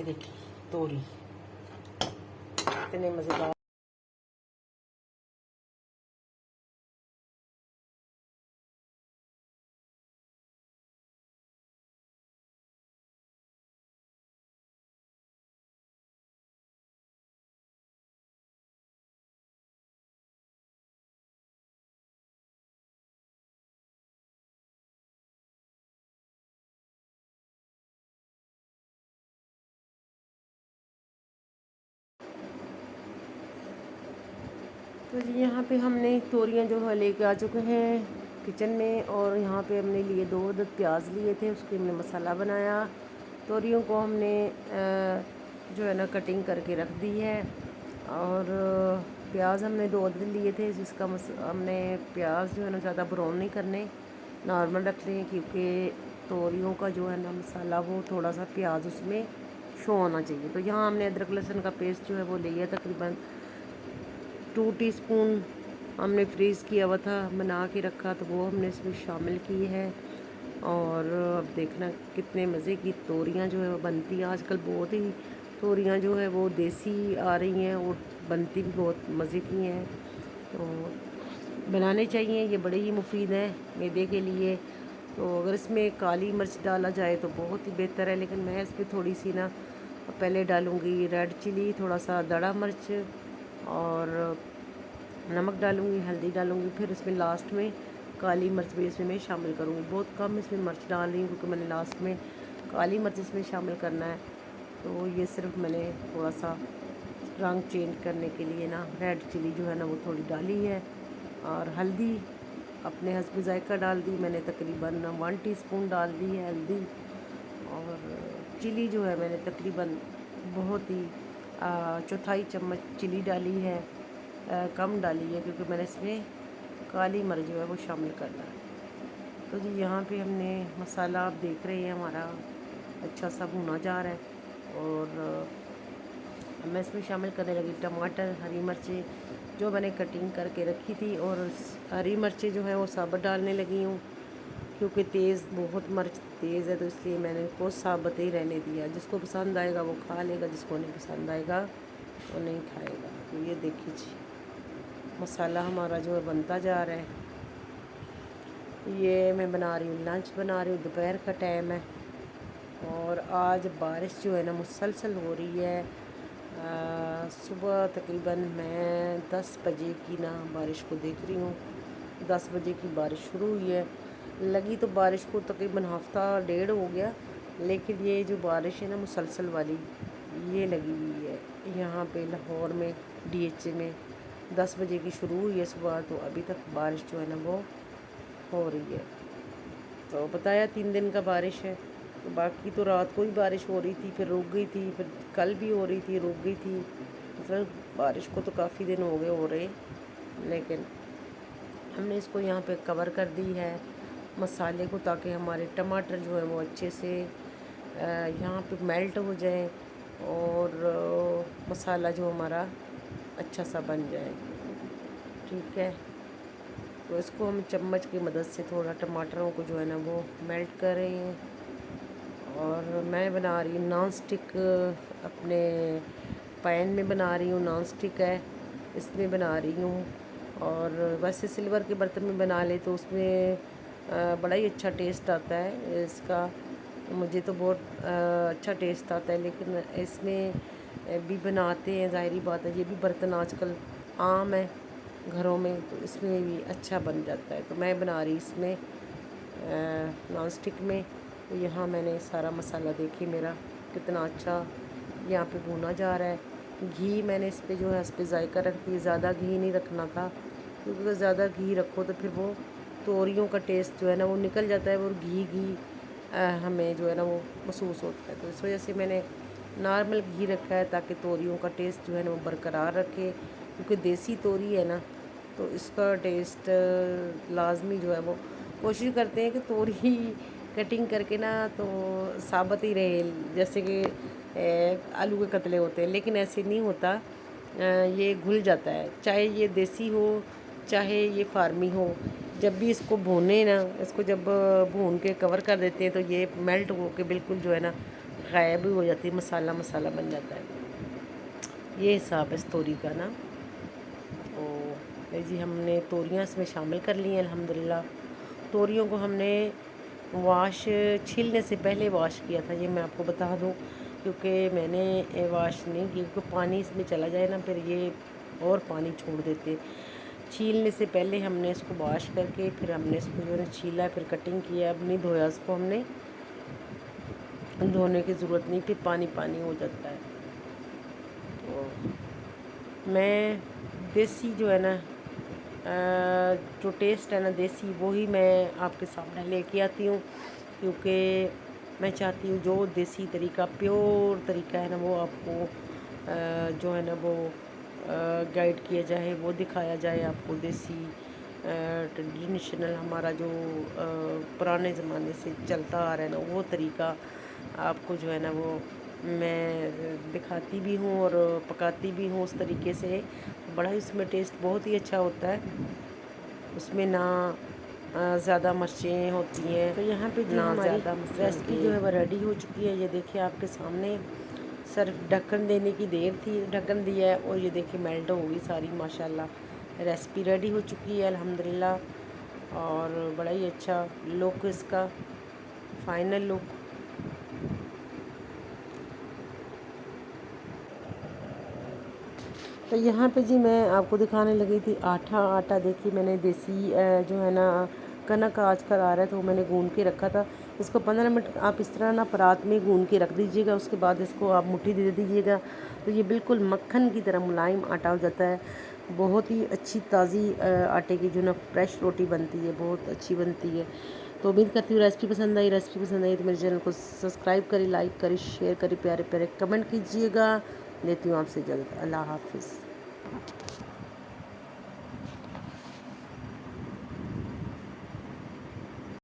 देखिए तोरी इतने मज़ेदार। तो जी यहाँ पे हमने तोरियाँ जो है लेके आ चुके हैं किचन में, और यहाँ पे हमने लिए 2 अदद प्याज लिए थे, उसके हमने मसाला बनाया। तोरियों को हमने जो है ना कटिंग करके रख दी है, और प्याज हमने 2 अदद लिए थे, जिसका हमने प्याज जो है ना ज़्यादा ब्राउन नहीं करने, नॉर्मल रख लें, क्योंकि तोरियों का जो है ना मसाला वो थोड़ा सा प्याज उसमें शो होना चाहिए। तो यहाँ हमने अदरक लहसुन का पेस्ट जो है वो लिया तकरीबन 2 टीस्पून हमने फ्रीज़ किया हुआ था, बना के रखा, तो वो हमने इसमें शामिल की है। और अब देखना कितने मज़े की तोरियां जो है वो बनती हैं। आजकल बहुत ही तोरियां जो है वो देसी आ रही हैं और बनती भी बहुत मज़े की हैं, तो बनाने चाहिए। ये बड़े ही मुफीद हैं मैदे के लिए। तो अगर इसमें काली मिर्च डाला जाए तो बहुत ही बेहतर है, लेकिन मैं इसमें थोड़ी सी ना पहले डालूँगी रेड चिली, थोड़ा सा दड़ा मिर्च और नमक डालूँगी, हल्दी डालूँगी, फिर इसमें लास्ट में काली मिर्च भी इसमें मैं शामिल करूँगी। बहुत कम इसमें मिर्च डाल रही हूँ क्योंकि मैंने लास्ट में काली मिर्च इसमें शामिल करना है। तो ये सिर्फ मैंने थोड़ा सा रंग चेंज करने के लिए ना रेड चिली जो है ना वो थोड़ी डाली है, और हल्दी अपने हस्ब ज़ायका डाल दी मैंने, तकरीबन 1 टीस्पून डाल दी है हल्दी। और चिली जो है मैंने तकरीबन बहुत ही चौथाई चम्मच चिली डाली है, कम डाली है क्योंकि मैंने इसमें काली मिर्च जो है वो शामिल करना है। तो जी यहाँ पे हमने मसाला आप देख रहे हैं हमारा अच्छा सा भुना जा रहा है, और मैं इसमें शामिल करने लगी टमाटर, हरी मिर्चें जो मैंने कटिंग करके रखी थी, और हरी मिर्चें जो है वो साबुत डालने लगी हूँ क्योंकि बहुत मिर्च तेज़ है, तो इसलिए मैंने इसको साबुत ही रहने दिया। जिसको पसंद आएगा वो खा लेगा, जिसको नहीं पसंद आएगा वो नहीं खाएगा। तो ये देखिए जी मसाला हमारा जो है बनता जा रहा है। ये मैं बना रही हूँ, लंच बना रही हूँ, दोपहर का टाइम है, और आज बारिश जो है ना मुसलसल हो रही है। सुबह तकरीबन मैं 10 बजे की ना बारिश को देख रही हूँ। 10 बजे की बारिश शुरू हुई है, लगी तो बारिश को तकरीबन हफ्ता डेढ़ हो गया, लेकिन ये जो बारिश है ना मुसलसल वाली ये लगी हुई है यहाँ पे लाहौर में DHA में। 10 बजे की शुरू हुई है सुबह, तो अभी तक बारिश जो है ना वो हो रही है। तो बताया 3 दिन का बारिश है, तो बाकी तो रात को ही बारिश हो रही थी, फिर रुक गई थी, फिर कल भी हो रही थी, रुक गई थी। मतलब बारिश को तो काफ़ी दिन हो गए हो रहे, लेकिन हमने इसको यहाँ पे कवर कर दी है मसाले को, ताकि हमारे टमाटर जो है वो अच्छे से यहाँ पे मेल्ट हो जाए, और मसाला जो हमारा अच्छा सा बन जाए। ठीक है, तो इसको हम चम्मच की मदद से थोड़ा टमाटरों को जो है ना वो मेल्ट कर रहे हैं। और मैं बना रही हूँ नॉन स्टिक, अपने पैन में बना रही हूँ, नॉन स्टिक है इसमें बना रही हूँ। और वैसे सिल्वर के बर्तन में बना ले तो उसमें बड़ा ही अच्छा टेस्ट आता है इसका, मुझे तो बहुत अच्छा टेस्ट आता है। लेकिन इसमें भी बनाते हैं, ज़ाहिरी बात है, ये भी बर्तन आजकल आम है घरों में, तो इसमें भी अच्छा बन जाता है। तो मैं बना रही इसमें नॉन स्टिक में। तो यहाँ मैंने सारा मसाला देखिए मेरा कितना अच्छा यहाँ पे भुना जा रहा है। घी मैंने इस पर जो है इस पर जायका रख दिया, ज़्यादा घी नहीं रखना था, क्योंकि अगर ज़्यादा घी रखो तो फिर वो तोरियों का टेस्ट जो है ना वो निकल जाता है, और घी हमें जो है ना वो महसूस होता है। तो इस वजह से मैंने नॉर्मल घी रखा है, ताकि तोरियों का टेस्ट जो है ना वो बरकरार रखे, क्योंकि देसी तोरी है ना तो इसका टेस्ट लाजमी जो है वो कोशिश करते हैं कि तोरी कटिंग करके ना तो साबुत ही रहे, जैसे कि आलू के कतले होते हैं, लेकिन ऐसे नहीं होता। ये घुल जाता है, चाहे ये देसी हो चाहे ये फार्मी हो। जब भी इसको भूने ना, इसको जब भून के कवर कर देते हैं तो ये मेल्ट हो के बिल्कुल जो है ना गायब ही हो जाती है, मसाला मसाला बन जाता है। ये हिसाब है इस तोरी का ना। तो ये जी हमने तोरियाँ इसमें शामिल कर ली हैं अल्हम्दुलिल्लाह। तोरियों को हमने वाश छीलने से पहले वॉश किया था, ये मैं आपको बता दूं, क्योंकि मैंने वॉश नहीं किया क्योंकि पानी इसमें चला जाए ना फिर ये और पानी छोड़ देते। छीलने से पहले हमने इसको वॉश करके फिर हमने इसको जो है छीला, फिर कटिंग किया। अब नहीं धोया इसको हमने, धोने की ज़रूरत नहीं, फिर पानी पानी हो जाता है। तो मैं देसी जो है ना जो टेस्ट है ना देसी, वही मैं आपके सामने लेके आती हूँ, क्योंकि मैं चाहती हूँ जो देसी तरीका, प्योर तरीका है ना, वो आपको जो है ना वो गाइड किया जाए, वो दिखाया जाए आपको। देसी ट्रेडिशनल हमारा जो पुराने ज़माने से चलता आ रहा है ना, वो तरीका आपको जो है ना वो मैं दिखाती भी हूँ और पकाती भी हूँ उस तरीके से। बड़ा ही उसमें टेस्ट बहुत ही अच्छा होता है। उसमें ना ज़्यादा मिर्चें होती हैं, तो यहाँ पे जी हमारी रेसिपी जो है वो रेडी हो चुकी है। ये देखिए आपके सामने, सिर्फ ढक्कन देने की देर थी, ढक्कन दिया है और ये देखिए मेल्ट हो गई सारी माशाल्लाह। रेसिपी रेडी हो चुकी है अल्हम्दुलिल्लाह। और बड़ा ही अच्छा लुक इसका, फाइनल लुक। तो यहाँ पे जी मैं आपको दिखाने लगी थी आटा देखिए मैंने देसी जो है ना कनक आजकल आ रहा है, तो मैंने गूंद के रखा था। इसको 15 मिनट आप इस तरह ना परात में गूंद के रख दीजिएगा, उसके बाद इसको आप मुट्ठी दे दीजिएगा, तो ये बिल्कुल मक्खन की तरह मुलायम आटा हो जाता है। बहुत ही अच्छी ताज़ी आटे की जो ना फ्रेश रोटी बनती है, बहुत अच्छी बनती है। तो उम्मीद करती हूँ रेसिपी पसंद आई। रेसिपी पसंद आई तो मेरे चैनल को सब्सक्राइब करें, लाइक करें, शेयर करें, प्यारे प्यारे कमेंट कीजिएगा। लेती हूँ आपसे जल्द। अल्लाह हाफिज़।